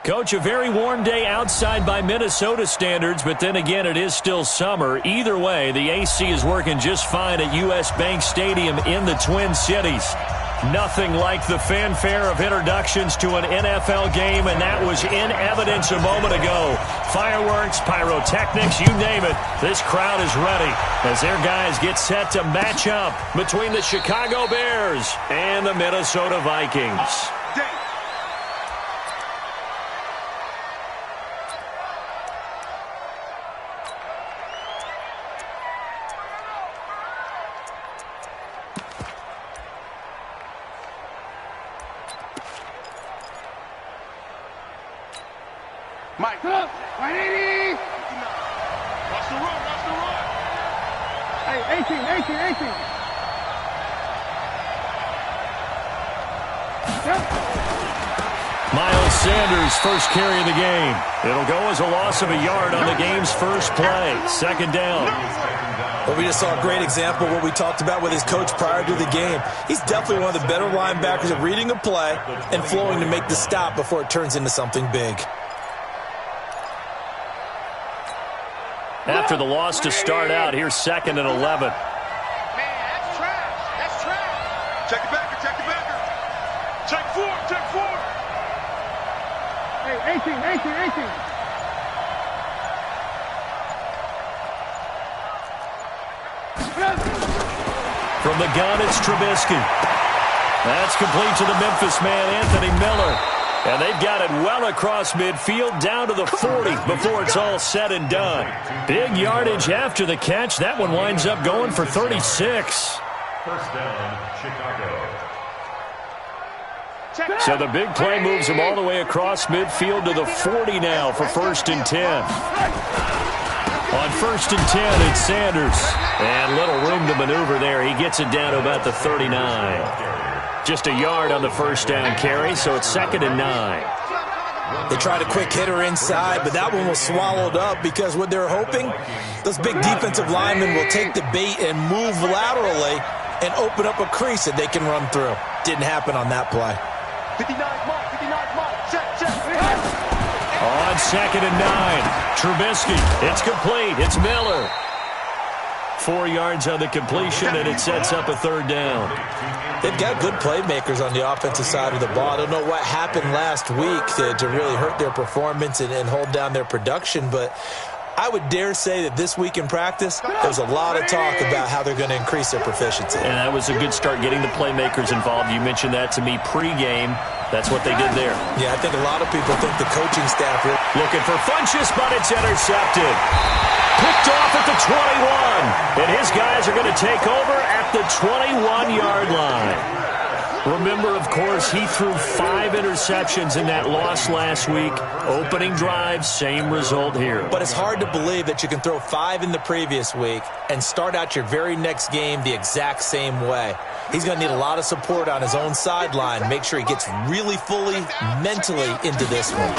Coach, a very warm day outside by Minnesota standards, but then again, it is still summer. Either way, the AC is working just fine at U.S. Bank Stadium in the Twin Cities. Nothing like the fanfare of introductions to an NFL game, and that was in evidence a moment ago. Fireworks, pyrotechnics, you name it. This crowd is ready as their guys get set to match up between the Chicago Bears and the Minnesota Vikings. Mike. 180. Watch the run, watch the run. Hey, 18. Yep. Miles Sanders, first carry of the game. It'll go as a loss of a yard on the game's first play. Second down. Well, we just saw a great example of what we talked about with his coach prior to the game. He's definitely one of the better linebackers at reading a play and flowing to make the stop before it turns into something big. After the loss to start out, here's 2nd and 11. Man, that's trash. That's trash. Check the backer. Check four. Hey, 18. From the gun, it's Trubisky. That's complete to the Memphis man, Anthony Miller. And they've got it well across midfield, down to the 40 before it's all said and done. Big yardage after the catch. That one winds up going for 36. First down, Chicago. So the big play moves him all the way across midfield to the 40 now for 1st and 10. On 1st and 10, it's Sanders. And little room to maneuver there. He gets it down to about the 39. Just a yard on the first down carry, so it's 2nd and 9. They tried a quick hitter inside, but that one was swallowed up because what they're hoping, those big defensive linemen will take the bait and move laterally and open up a crease that they can run through. Didn't happen on that play. 59 mark, check. On 2nd and 9, Trubisky. It's complete. It's Miller. 4 yards on the completion, and it sets up a 3rd down. They've got good playmakers on the offensive side of the ball. I don't know what happened last week to really hurt their performance and hold down their production, but I would dare say that this week in practice, there's a lot of talk about how they're going to increase their proficiency. And that was a good start getting the playmakers involved. You mentioned that to me pregame. That's what they did there. Yeah, I think a lot of people think the coaching staff really... Looking for Funchess, but it's intercepted. Picked off at the 21. And his guys are going to take over at the 21-yard line. Remember, of course, he threw 5 interceptions in that loss last week. Opening drive, same result here. But it's hard to believe that you can throw 5 in the previous week and start out your very next game the exact same way. He's going to need a lot of support on his own sideline. Make sure he gets really fully, mentally into this one.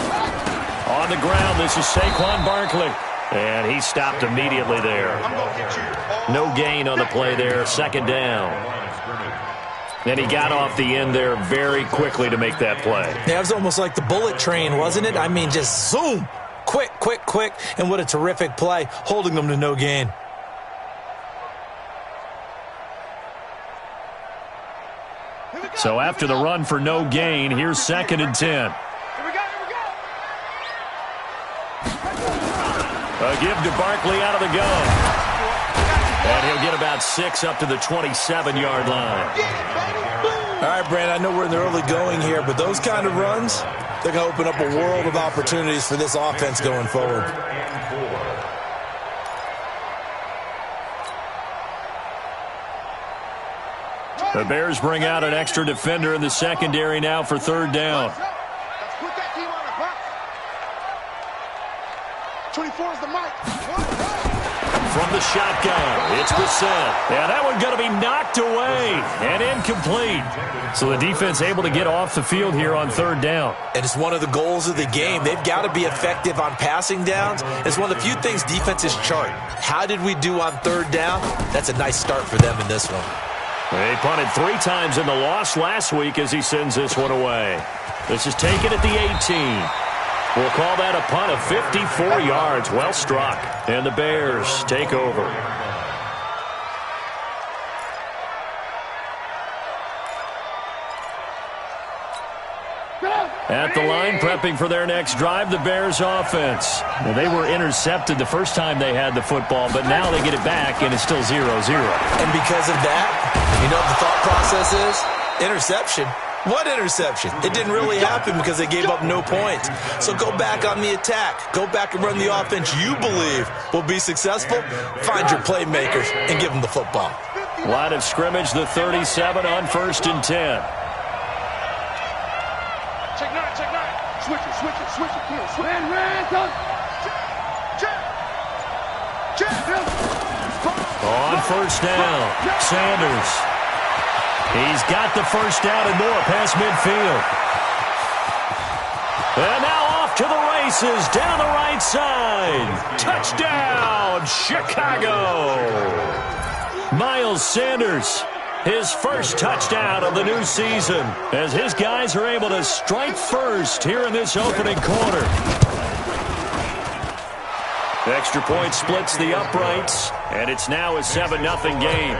On the ground, this is Saquon Barkley. And he stopped immediately there. No gain on the play there, 2nd down. And he got off the end there very quickly to make that play. Yeah, it was almost like the bullet train, wasn't it? I mean, just zoom, quick. And what a terrific play, holding them to no gain. So after the run for no gain, here's 2nd and 10. A give to Barkley out of the gun. And he'll get about 6 up to the 27-yard line. All right, Brand, I know we're in the early going here, but those kind of runs, they're going to open up a world of opportunities for this offense going forward. The Bears bring out an extra defender in the secondary now for 3rd down. 24 is the mic. From the shotgun, it's Brissett. Yeah, that one going to be knocked away and incomplete. So the defense able to get off the field here on 3rd down. And it's one of the goals of the game. They've got to be effective on passing downs. It's one of the few things defenses chart. How did we do on 3rd down? That's a nice start for them in this one. They punted 3 times in the loss last week as he sends this one away. This is taken at the 18. We'll call that a punt of 54 yards. Well struck. And the Bears take over. At the line, prepping for their next drive, the Bears offense. Well, they were intercepted the first time they had the football, but now they get it back, and it's still 0-0. And because of that, you know what the thought process is? Interception. What interception? It didn't really happen because they gave up no points. So go back on the attack. Go back and run the offense you believe will be successful. Find your playmakers and give them the football. Line of scrimmage, the 37 on 1st and 10. Check nine. Switch it. Come on, switch. Ran. Check. On 1st down, Sanders. He's got the first down and more past midfield. And now off to the races down the right side. Touchdown, Chicago. Miles Sanders, his first touchdown of the new season, as his guys are able to strike first here in this opening quarter. The extra point splits the uprights, and it's now a 7-0 game.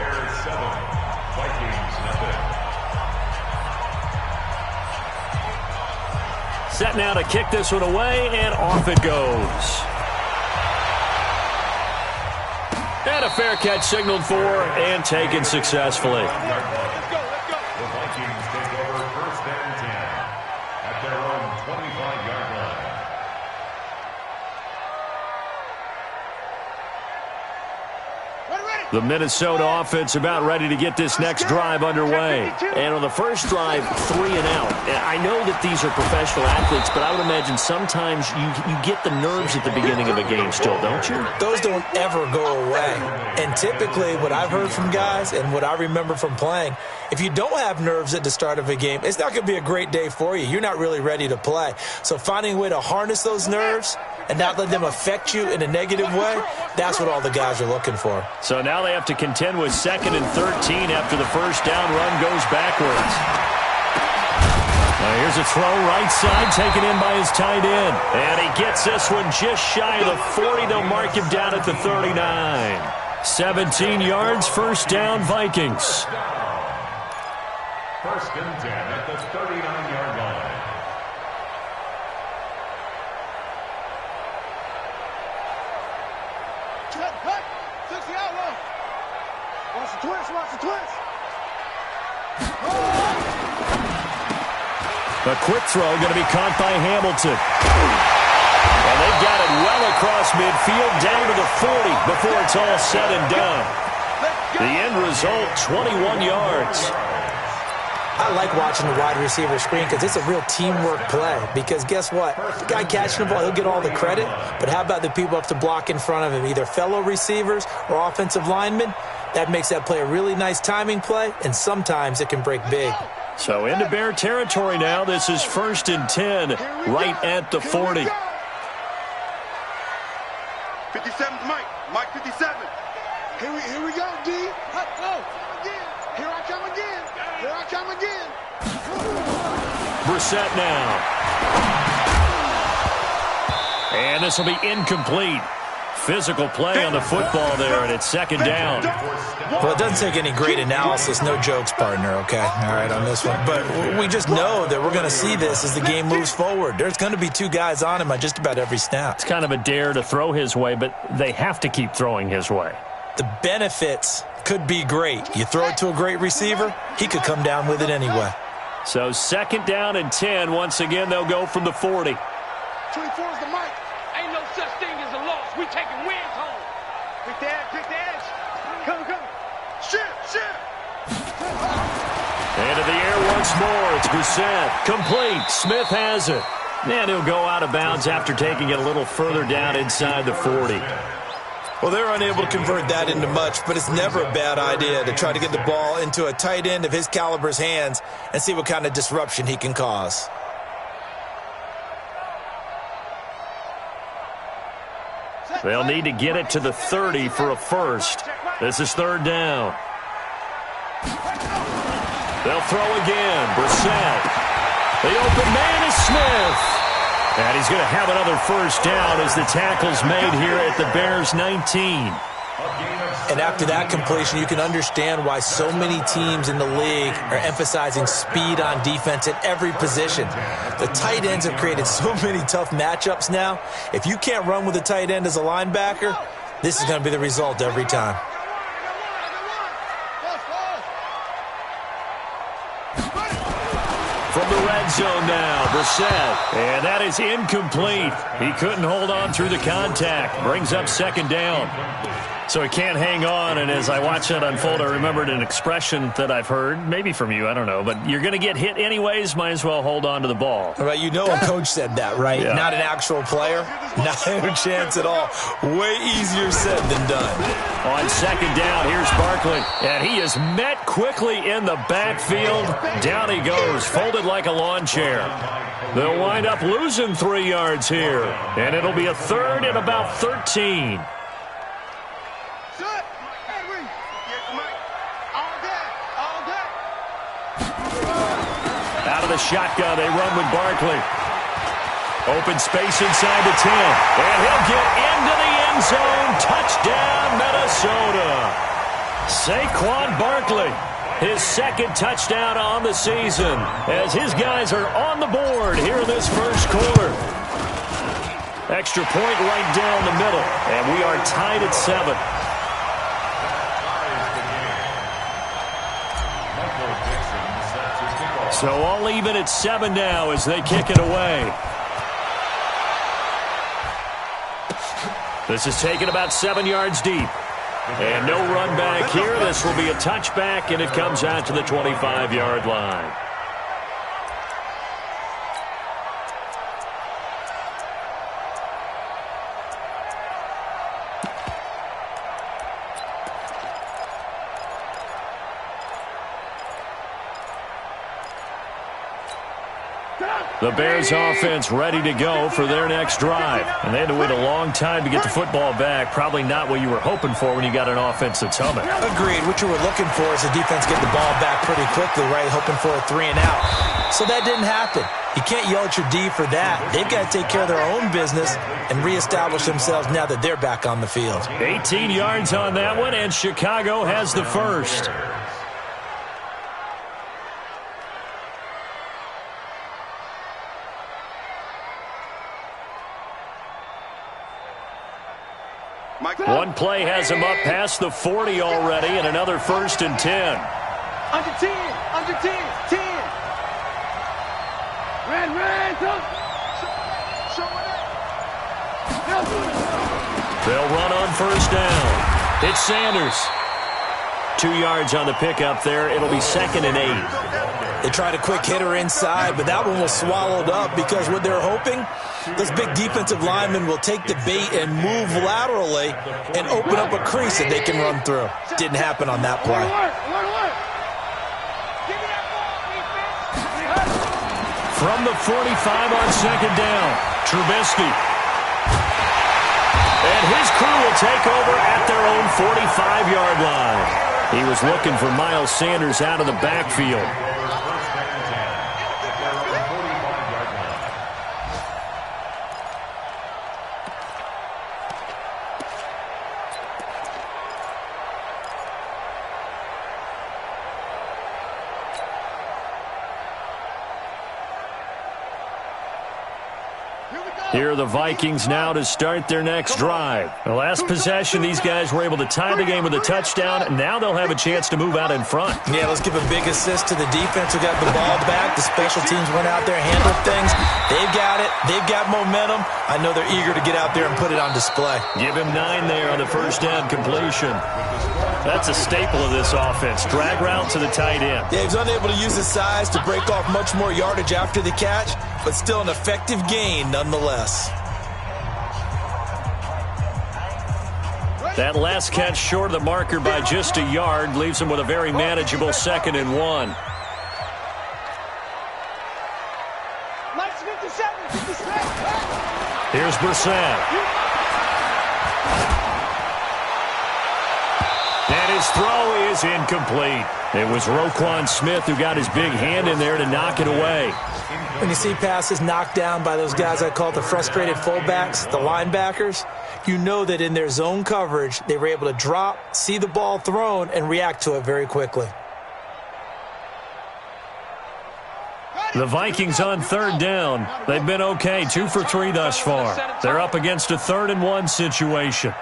Set now to kick this one away, and off it goes. And a fair catch signaled for and taken successfully. The Vikings take over 1st and 10 at their own 25-yard line. The Minnesota offense about ready to get this next drive underway. And on the first drive, 3 and out. I know that these are professional athletes, but I would imagine sometimes you get the nerves at the beginning of a game still, don't you? Those don't ever go away. And typically what I've heard from guys and what I remember from playing, if you don't have nerves at the start of a game, it's not going to be a great day for you. You're not really ready to play. So finding a way to harness those nerves and not let them affect you in a negative way, that's what all the guys are looking for. So now they have to contend with 2nd and 13 after the first down run goes backwards. Now here's a throw right side taken in by his tight end. And he gets this one just shy of the 40. They'll mark him down at the 39. 17 yards, first down, Vikings. 1st and 10 at the 39-yard line. Watch the twist. A quick throw going to be caught by Hamilton. And they've got it well across midfield down to the 40 before it's all said and done. The end result, 21 yards. I like watching the wide receiver screen because it's a real teamwork play. Because guess what? The guy catching the ball, he'll get all the credit. But how about the people up to block in front of him, either fellow receivers or offensive linemen? That makes that play a really nice timing play, and sometimes it can break big. So into Bear territory now. This is 1st and 10, right at the 40. 57's Mike. Mike 57. Here we go, D. Go. Here I come again. Brissett now. And this will be incomplete. Physical play on the football there, and it's 2nd down. Well, it doesn't take any great analysis. No jokes, partner, okay? All right, on this one. But we just know that we're going to see this as the game moves forward. There's going to be 2 guys on him on just about every snap. It's kind of a dare to throw his way, but they have to keep throwing his way. The benefits could be great. You throw it to a great receiver, he could come down with it anyway. So 2nd down and 10. Once again, they'll go from the 40. 24 is the mic. Ain't no such thing as a loss. We taking wins home. Pick the edge. Come. Shift. Into the air once more. It's Brissett. Complete. Smith has it. And he'll go out of bounds after taking it a little further down inside the 40. Well, they're unable to convert that into much, but it's never a bad idea to try to get the ball into a tight end of his caliber's hands and see what kind of disruption he can cause. They'll need to get it to the 30 for a first. This is 3rd down. They'll throw again. Brissett. The open man is Smith. And he's going to have another first down as the tackle's made here at the Bears' 19. And after that completion, you can understand why so many teams in the league are emphasizing speed on defense at every position. The tight ends have created so many tough matchups now. If you can't run with a tight end as a linebacker, this is going to be the result every time. From the red zone now, Brissett. And that is incomplete. He couldn't hold on through the contact. Brings up second down. So he can't hang on, and as I watch that unfold, I remembered an expression that I've heard, maybe from you, I don't know, but you're going to get hit anyways, might as well hold on to the ball. Right, you know a coach said that, right? Yeah. Not an actual player. Not a chance at all. Way easier said than done. On second down, here's Barkley, and he is met quickly in the backfield. Down he goes, folded like a lawn chair. They'll wind up losing 3 yards here, and it'll be a third and about 13. Out of the shotgun, they run with Barkley. Open space inside the 10. And he'll get into the end zone. Touchdown, Minnesota. Saquon Barkley, his second touchdown on the season, as his guys are on the board here in this first quarter. Extra point right down the middle, and we are tied at 7. So all even at 7 now as they kick it away. This is taken about 7 yards deep. And no run back here. This will be a touchback, and it comes out to the 25-yard line. The Bears offense ready to go for their next drive. And they had to wait a long time to get the football back. Probably not what you were hoping for when you got an offense that's humming. Agreed. What you were looking for is the defense get the ball back pretty quickly, right? Hoping for a 3 and out. So that didn't happen. You can't yell at your D for that. They've got to take care of their own business and reestablish themselves now that they're back on the field. 18 yards on that one, and Chicago has the first. One play has him up past the 40 already, and another 1st and 10. Under 10, under 10, 10. Ran, come. Show it. They'll run on first down. It's Sanders. 2 yards on the pickup there. It'll be 2nd and 8. They tried a quick hitter inside, but that one was swallowed up because what they're hoping, those big defensive linemen will take the bait and move laterally and open up a crease that they can run through. Didn't happen on that play. From the 45 on second down, Trubisky. And his crew will take over at their own 45-yard line. He was looking for Miles Sanders out of the backfield. Here are the Vikings now to start their next drive. The last possession, these guys were able to tie the game with a touchdown. Now they'll have a chance to move out in front. Yeah, let's give a big assist to the defense who got the ball back. The special teams went out there, handled things. They've got it. They've got momentum. I know they're eager to get out there and put it on display. Give him 9 there on the first down completion. That's a staple of this offense. Drag route to the tight end. Yeah, he's unable to use his size to break off much more yardage after the catch, but still an effective gain nonetheless. That last catch short of the marker by just a yard leaves him with a very manageable 2nd and 1. Here's Brissett. And his throw is incomplete. It was Roquan Smith who got his big hand in there to knock it away. When you see passes knocked down by those guys I call the frustrated fullbacks, the linebackers, you know that in their zone coverage, they were able to drop, see the ball thrown, and react to it very quickly. The Vikings on third down. They've been okay, 2 for 3 thus far. They're up against a 3rd and 1 situation.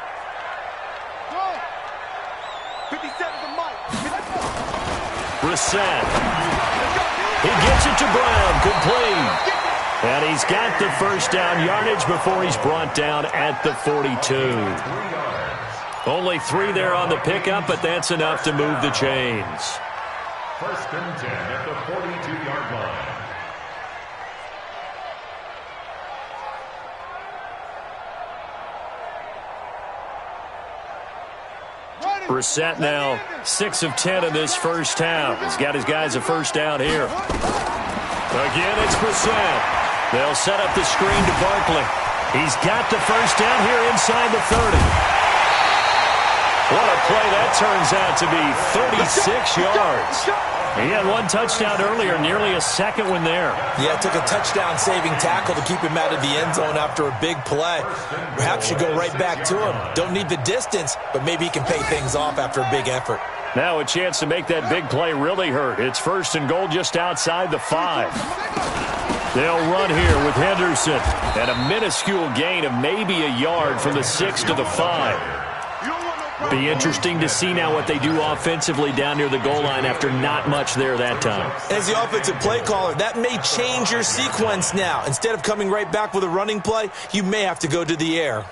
Brissett. He gets it to Brown, complete. And he's got the first down yardage before he's brought down at the 42. Only 3 there on the pickup, but that's enough to move the chains. 1st and 10 at the 42-yard line. Brissett now 6 of 10 in this first half. He's got his guys a first down here. Again, it's Brissett. They'll set up the screen to Barkley. He's got the first down here inside the 30. What a play that turns out to be, 36 yards. He had 1 touchdown earlier, nearly a second one there. Yeah, it took a touchdown-saving tackle to keep him out of the end zone after a big play. Perhaps you go right back to him. Don't need the distance, but maybe he can pay things off after a big effort. Now a chance to make that big play really hurt. It's 1st and goal just outside the 5. They'll run here with Henderson. And a minuscule gain of maybe a yard from the 6 to the 5. Be interesting to see now what they do offensively down near the goal line after not much there that time. As the offensive play caller, that may change your sequence now. Instead of coming right back with a running play, you may have to go to the air.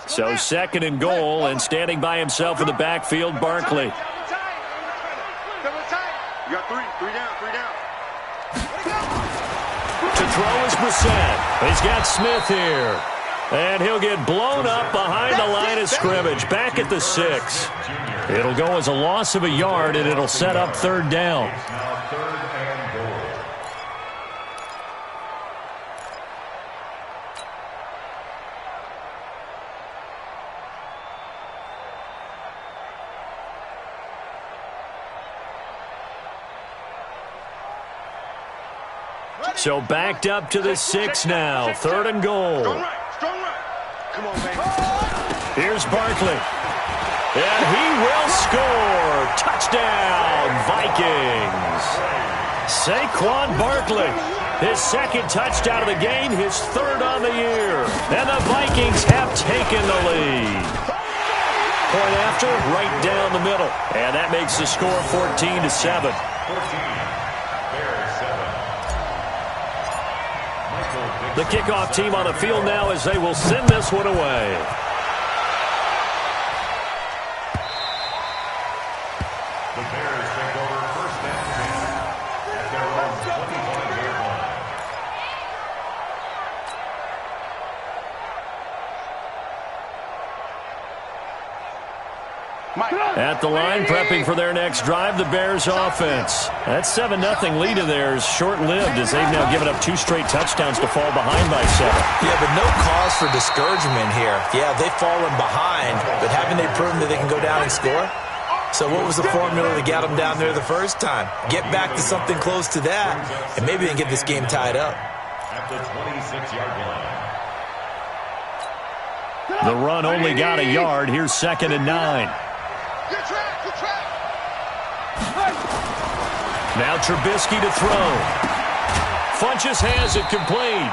So 2nd and goal, and standing by himself in the backfield, Barkley. You got 3 down. To throw is Brissett. He's got Smith here. And he'll get blown up behind the line of scrimmage, back at the 6. It'll go as a loss of a yard, and it'll set up 3rd down. Now 3rd and goal. So backed up to the 6 now. 3rd and goal. Strong right. Come on, baby. Here's Barkley. And he will score. Touchdown, Vikings. Saquon Barkley. His 2nd touchdown of the game, his 3rd on the year. And the Vikings have taken the lead. Point after, right down the middle. And that makes the score 14-7. 14. The kickoff team on the field now as they will send this one away. The Bears take over 1st and 10 at their own 25-yard line. At the line, prepping for their next drive, the Bears offense. That 7-0 lead of theirs short-lived as they've now given up 2 straight touchdowns to fall behind by 7. Yeah, but no cause for discouragement here. Yeah, they've fallen behind, but haven't they proven that they can go down and score? So what was the formula that got them down there the first time? Get back to something close to that, and maybe they can get this game tied up. At the 26-yard line. The run only got a yard. Here's 2nd and 9. Good track. Now Trubisky to throw. Funchess has it complete.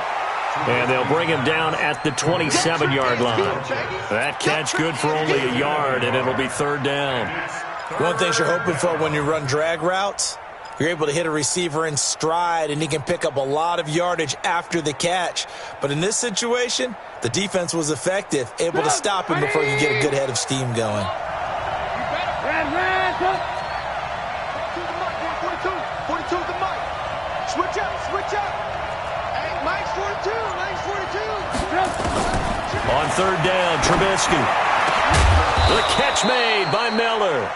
And they'll bring him down at the 27-yard line. That catch good for only a yard, and it'll be 3rd down. One thing you're hoping for when you run drag routes, you're able to hit a receiver in stride, and he can pick up a lot of yardage after the catch. But in this situation, the defense was effective, able to stop him before you get a good head of steam going. Switch up. Hey, Mike's 42. On 3rd down, Trubisky. The catch made by Miller.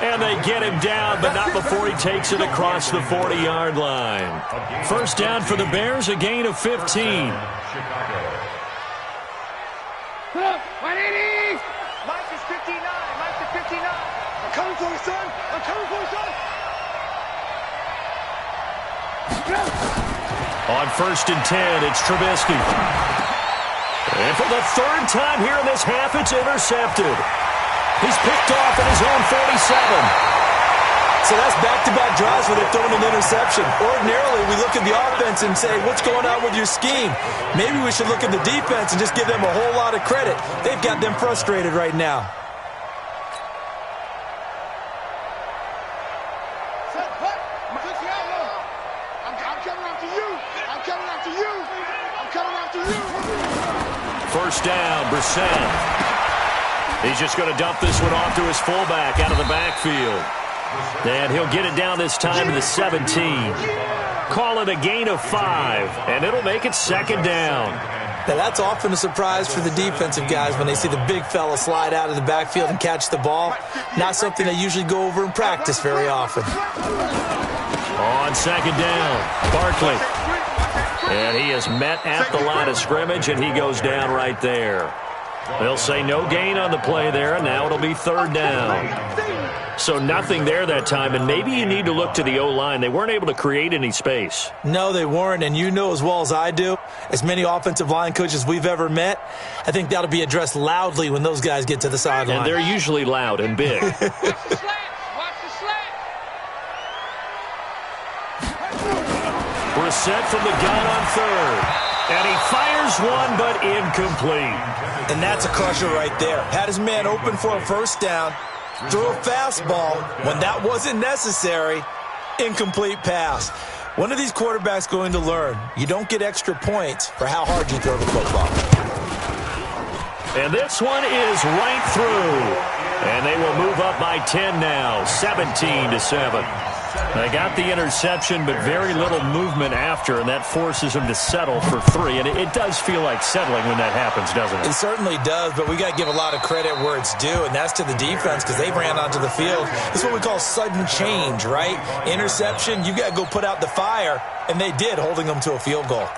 And they get him down, but not before he takes it across the 40-yard line. 1st down for the Bears, a gain of 15. 180! Mike is 59. Mike is 59. I'm coming for you, son. I'm coming for you, son. On 1st and 10, it's Trubisky. And for the third time here in this half, it's intercepted. He's picked off at his own 47. So that's back-to-back drives where they're throwing an interception. Ordinarily, we look at the offense and say, what's going on with your scheme? Maybe we should look at the defense and just give them a whole lot of credit. They've got them frustrated right now. I'm coming after you. I'm coming after you. I'm coming after you. First down, Brissett. He's just going to dump this one off to his fullback out of the backfield. And he'll get it down this time to the 17. Call it a gain of 5, and it'll make it 2nd down. Now, that's often a surprise for the defensive guys when they see the big fella slide out of the backfield and catch the ball. Not something they usually go over in practice very often. On 2nd down, Barkley. And he is met at the line of scrimmage, and he goes down right there. They'll say no gain on the play there, and now it'll be 3rd down. So nothing there that time, and maybe you need to look to the O-line. They weren't able to create any space. No, they weren't, and you know as well as I do, as many offensive line coaches we've ever met, I think that'll be addressed loudly when those guys get to the sideline. And they're usually loud and big. Watch the slant. Watch the slant. Brissett from the gun on 3rd. And he fires one, but incomplete. And that's a crusher right there. Had his man open for a first down, threw a fastball when that wasn't necessary, incomplete pass. When are these quarterbacks going to learn? You don't get extra points for how hard you throw the football. And this one is right through. And they will move up by 10 now, 17-7. They got the interception, but very little movement after, and that forces them to settle for 3. And it does feel like settling when that happens, doesn't it? It certainly does, but we got to give a lot of credit where it's due, and that's to the defense because they ran onto the field. It's what we call sudden change, right? Interception, you got to go put out the fire, and they did, holding them to a field goal.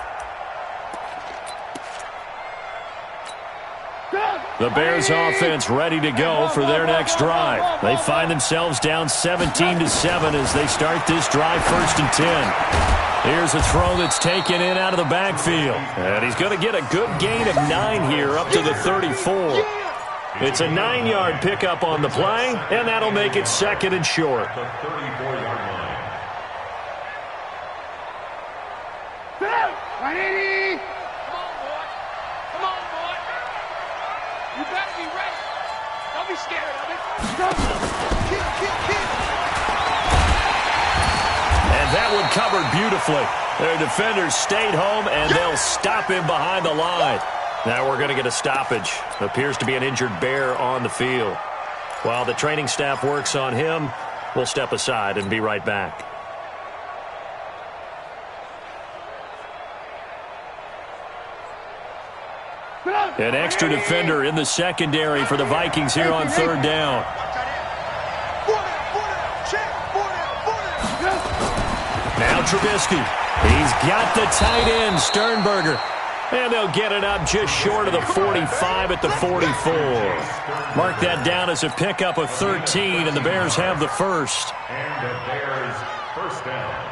The Bears offense ready to go for their next drive. They find themselves down 17-7 as they start this drive, 1st and 10. Here's a throw that's taken in out of the backfield. And he's going to get a good gain of 9 here up to the 34. It's a 9-yard pickup on the play, and that'll make it 2nd and short. The 34-yard line. 180! Come on, boy. You better be ready. Don't be scared of it. Kick. And that one covered beautifully. Their defenders stayed home, and they'll stop him behind the line. Now we're going to get a stoppage. Appears to be an injured Bear on the field. While the training staff works on him, we'll step aside and be right back. An extra defender in the secondary for the Vikings here on 3rd down. Now Trubisky. He's got the tight end, Sternberger. And they'll get it up just short of the 45 at the 44. Mark that down as a pickup of 13, and the Bears have the first. And the Bears first down.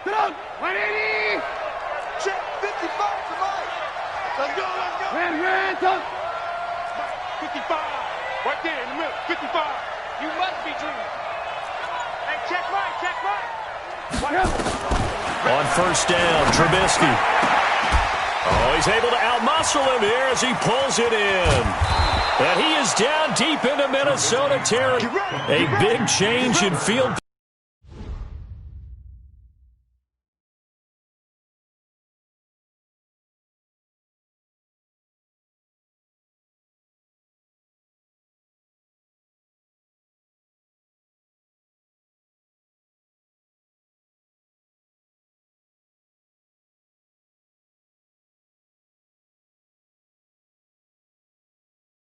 Get up! 180! Check 55 to Mike. Let's go. Ran, touch. 55. Right there in the middle. 55. You must be dreaming. Hey, check Mike. On 1st down, Trubisky. Oh, he's able to outmuscle him here as he pulls it in. And he is down deep into Minnesota territory. A big change in field